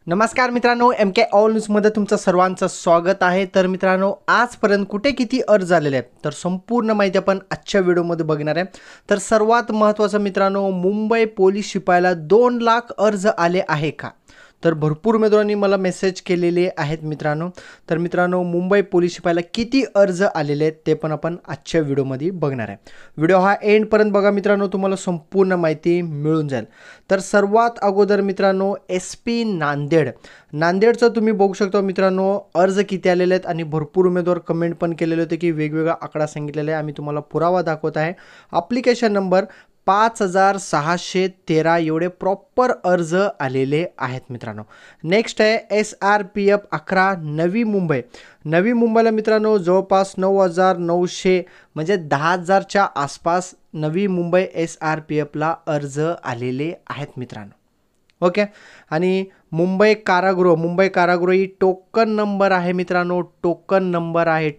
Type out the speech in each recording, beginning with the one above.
नमस्कार मित्रांनो, एम के ऑल न्यूजमध्ये तुमचं सर्वांचं स्वागत आहे। तर मित्रांनो, आजपर्यंत कुठे किती अर्ज आलेले आहेत तर संपूर्ण माहिती आपण आजच्या व्हिडिओमध्ये बघणार आहे। तर सर्वात महत्त्वाचं मित्रांनो, मुंबई पोलीस शिपायाला 2 लाख अर्ज आले आहे का? तर भरपूर उमेदवारांनी मला मेसेज केलेले आहेत मित्रांनो। तर मित्रांनो, मुंबई पोलीस शिपायाला किती अर्ज आलेले आहेत ते पण आपण आजच्या व्हिडिओमध्ये बघणार आहे। व्हिडिओ हा एंडपर्यंत बघा मित्रांनो, तुम्हाला संपूर्ण माहिती मिळून जाईल। तर सर्वात अगोदर मित्रांनो, SP नांदेडचं तुम्ही बघू शकता मित्रांनो, अर्ज किती आलेले आहेत आणि भरपूर उमेदवार कमेंट पण केलेले होते की वेगवेगळा आकडा सांगितलेला आहे। आम्ही तुम्हाला पुरावा दाखवत आहे। ॲप्लिकेशन नंबर 5613 एवढे प्रॉपर अर्ज आलेले आहेत मित्रांनो। नेक्स्ट आहे SRPF 11 नवी मुंबईला मित्रांनो जवळपास 9900 म्हणजे 10,000च्या आसपास नवी मुंबई SRPFला अर्ज आलेले आहेत मित्रांनो। ओके, आणि मुंबई कारागृह ही टोकन नंबर आहे मित्रांनो, टोकन नंबर आणि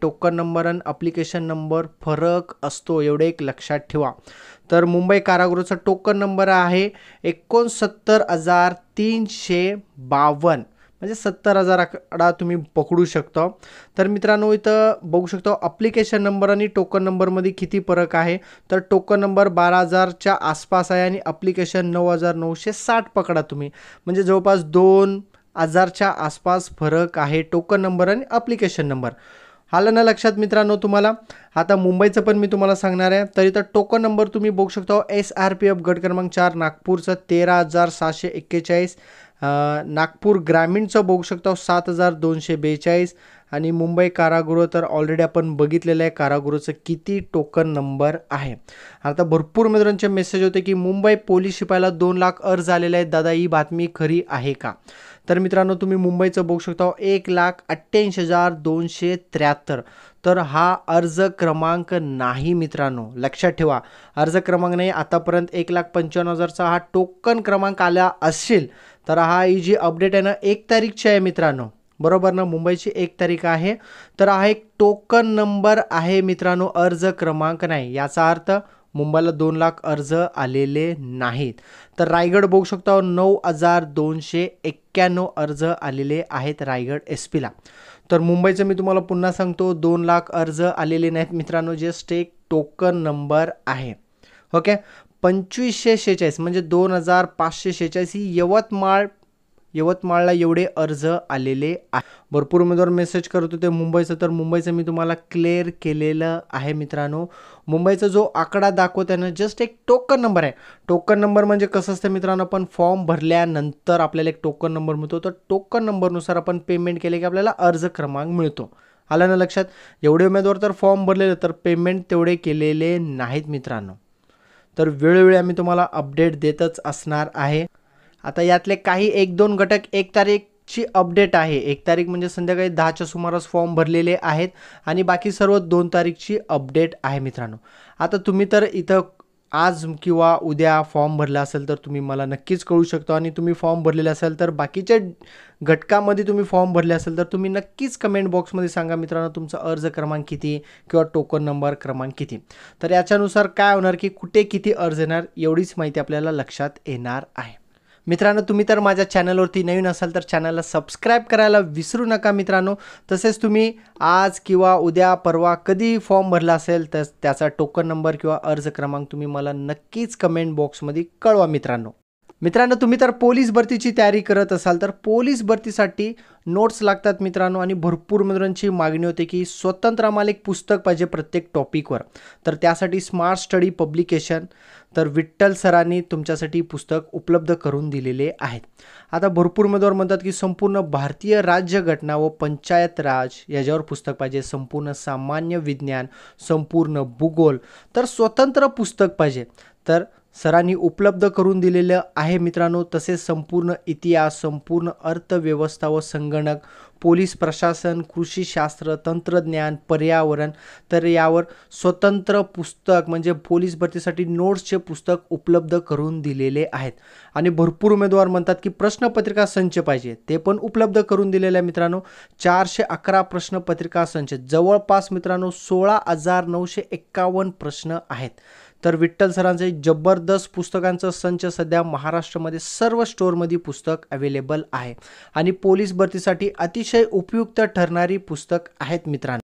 ॲप्लिकेशन नंबर फरक असतो, एवढे एक लक्षात ठेवा। तर मुंबई कारागृहाचा टोकन नंबर आहे 69,352 म्हणजे 70,000 आकडा तुम्ही पकडू शकता। तर मित्रांनो, इथं बघू शकता ॲप्लिकेशन नंबर आणि टोकन नंबरमध्ये किती फरक आहे। तर टोकन नंबर 12,000च्या आसपास आहे आणि ॲप्लिकेशन 9,960 पकडा तुम्ही, म्हणजे जवळपास 2,000च्या आसपास फरक आहे टोकन नंबर आणि ॲप्लिकेशन नंबर। आलं ना लक्षात मित्रांनो तुम्हाला? आता मुंबईचं पण मी तुम्हाला सांगणार आहे। तर इथं टोकन नंबर तुम्ही बघू शकता, SRPF गट क्रमांक 4 नागपूरचं 13,741, नागपूर ग्रामीणचं बघू शकता 7,242 आणि मुंबई कारागृह तर ऑलरेडी आपण बघितलेलं आहे कारागृहाचं किती टोकन नंबर आहे। आता भरपूर मित्रांचे मेसेज होते की मुंबई पोलीस शिपायाला 2 लाख अर्ज आलेले आहेत, दादा ही बातमी खरी आहे का? तर मित्रांनो, तुम्ही मुंबईचं बघू शकता 1,88,273। तर हा अर्ज क्रमांक नाही मित्रांनो, लक्षात ठेवा, अर्ज क्रमांक नाही। आतापर्यंत 1,55,000चा हा टोकन क्रमांक आला असेल तर ही जी अपडेट आहे ना 1 तारीखची आहे मित्रांनो, बरोबर ना, मुंबईची 1 तारीख आहे। तर हा एक टोकन नंबर आहे मित्रांनो, अर्ज क्रमांक नाही। याचा अर्थ मुंबईला 2 लाख अर्ज आलेले नाहीत। तर रायगड बघू शकता 9,291 अर्ज आलेले आहेत रायगड SPला। तर मुंबईचं मी तुम्हाला पुन्हा सांगतो 2 लाख अर्ज आलेले नाहीत मित्रांनो, जस्ट एक टोकन नंबर आहे। ओके, 2546 म्हणजे 2,546 ही यवतमाळला एवढे अर्ज आलेले आहे। भरपूर उमेदवार मेसेज करत होते मुंबईचं, तर मुंबईचं मी तुम्हाला क्लिअर केलेलं आहे मित्रांनो। मुंबईचा जो आकडा दाखवत आहे ना, जस्ट एक टोकन नंबर आहे। टोकन नंबर म्हणजे कसं असतं मित्रांनो, आपण फॉर्म भरल्यानंतर आपल्याला एक टोकन नंबर मिळतो, तर टोकन नंबरनुसार आपण पेमेंट केले की आपल्याला अर्ज क्रमांक मिळतो। आलं ना लक्षात? एवढे उमेदवार तर फॉर्म भरलेले, तर पेमेंट तेवढे केलेले नाहीत मित्रांनो। तर वेळोवेळी आम्ही तुम्हाला अपडेट देतच असणार आहे। आता यातले काही 1-2 घटक 1 तारीखची अपडेट आहे, 1 तारीख म्हणजे संध्याकाळी 10च्या सुमारास फॉर्म भरलेले आहेत आणि बाकी सर्व 2 तारीखची अपडेट आहे मित्रांनो। आता तुम्ही तर इथं आज किंवा उद्या फॉर्म भरला असेल तर तुम्ही मला नक्कीच कळू शकता, आणि तुम्ही फॉर्म भरलेले असेल तर बाकीच्या घटकामध्ये तुम्ही फॉर्म भरले असेल तर तुम्ही नक्कीच कमेंट बॉक्समध्ये सांगा मित्रांनो, तुमचा अर्ज क्रमांक किती किंवा टोकन नंबर क्रमांक किती। तर याच्यानुसार काय होणार की कुठे किती अर्ज येणार एवढीच माहिती आपल्याला लक्षात येणार आहे मित्रांनो। तुम्ही तर माझ्या चॅनलवरती नवीन असाल तर चॅनलला सबस्क्राईब करायला विसरू नका मित्रांनो। तसेच तुम्ही आज किंवा उद्या परवा कधी फॉर्म भरला असेल तर त्याचा टोकन नंबर किंवा अर्ज क्रमांक तुम्ही मला नक्कीच कमेंट बॉक्समध्ये कळवा मित्रांनो। तुम्ही तर पोलीस भरतीची तयारी करत असाल तर पोलीस भरतीसाठी नोट्स लागतात मित्रांनो, आणि भरपूर उमेदवारांची मागणी होते की स्वतंत्र आम्हाला एक पुस्तक पाहिजे प्रत्येक टॉपिकवर। तर त्यासाठी स्मार्ट स्टडी पब्लिकेशन तर विठ्ठल सरांनी तुमच्यासाठी पुस्तक उपलब्ध करून दिलेले आहेत। आता भरपूर उमेदवार म्हणतात की संपूर्ण भारतीय राज्यघटना व पंचायत राज याच्यावर पुस्तक पाहिजे, संपूर्ण सामान्य विज्ञान, संपूर्ण भूगोल, तर स्वतंत्र पुस्तक पाहिजे। तर सरांनी उपलब्ध करून दिलेलं आहे मित्रांनो। तसेच संपूर्ण इतिहास, संपूर्ण अर्थव्यवस्था व संगणक, पोलीस प्रशासन, कृषीशास्त्र, तंत्रज्ञान, पर्यावरण, तर यावर स्वतंत्र पुस्तक म्हणजे पोलीस भरतीसाठी नोट्सचे पुस्तक उपलब्ध करून दिलेले आहेत। आणि भरपूर उमेदवार म्हणतात की प्रश्नपत्रिका संच पाहिजे, ते पण उपलब्ध करून दिलेले आहे मित्रांनो। 411 प्रश्नपत्रिका संच, जवळपास मित्रांनो 16,951 प्रश्न आहेत। तर विठ्ठल सरांचे जबरदस्त पुस्तकांचं संच सध्या महाराष्ट्रामध्ये सर्व स्टोअरमध्ये पुस्तक अवेलेबल आहे आणि पोलीस भरतीसाठी अतिशय उपयुक्त ठरणारी पुस्तक आहेत मित्रांनो.